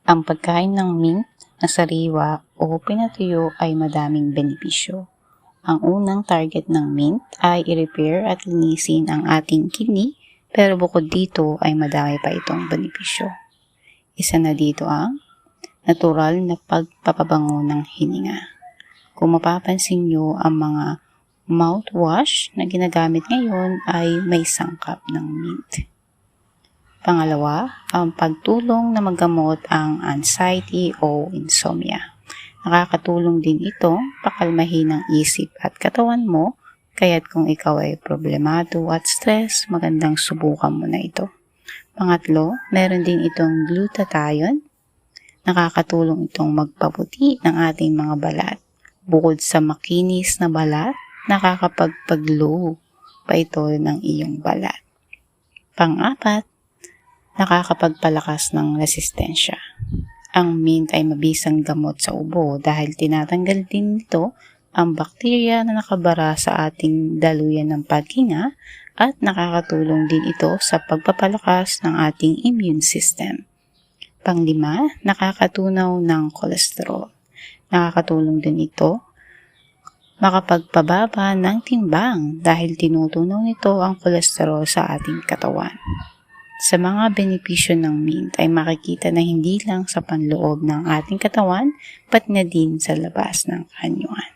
Ang pagkain ng mint na sariwa o pinatuyo ay madaming benepisyo. Ang unang target ng mint ay i-repair at linisin ang ating kidney, pero bukod dito ay madami pa itong benepisyo. Isa na dito ang natural na pagpapabango ng hininga. Kung mapapansin nyo, ang mga mouthwash na ginagamit ngayon ay may sangkap ng mint. Pangalawa, ang pagtulong na magamot ang anxiety o insomnia. Nakakatulong din ito pakalmahin ang isip at katawan mo, kaya't kung ikaw ay problemado at stress, magandang subukan mo na ito. Pangatlo, meron din itong glutathione. Nakakatulong itong magpaputi ng ating mga balat. Bukod sa makinis na balat, nakakapagpag-glow pa ito ng iyong balat. Pang-apat, nakakapagpalakas ng resistensya. Ang mint ay mabisang gamot sa ubo dahil tinatanggal din nito ang bakterya na nakabara sa ating daluyan ng paghinga at nakakatulong din ito sa pagpapalakas ng ating immune system. Panglima, nakakatunaw ng kolesterol. Nakakatulong din ito makapagpababa ng timbang dahil tinutunaw nito ang kolesterol sa ating katawan. Sa mga benepisyo ng mint ay makikita na hindi lang sa panloob ng ating katawan, pati na din sa labas ng kanyuan.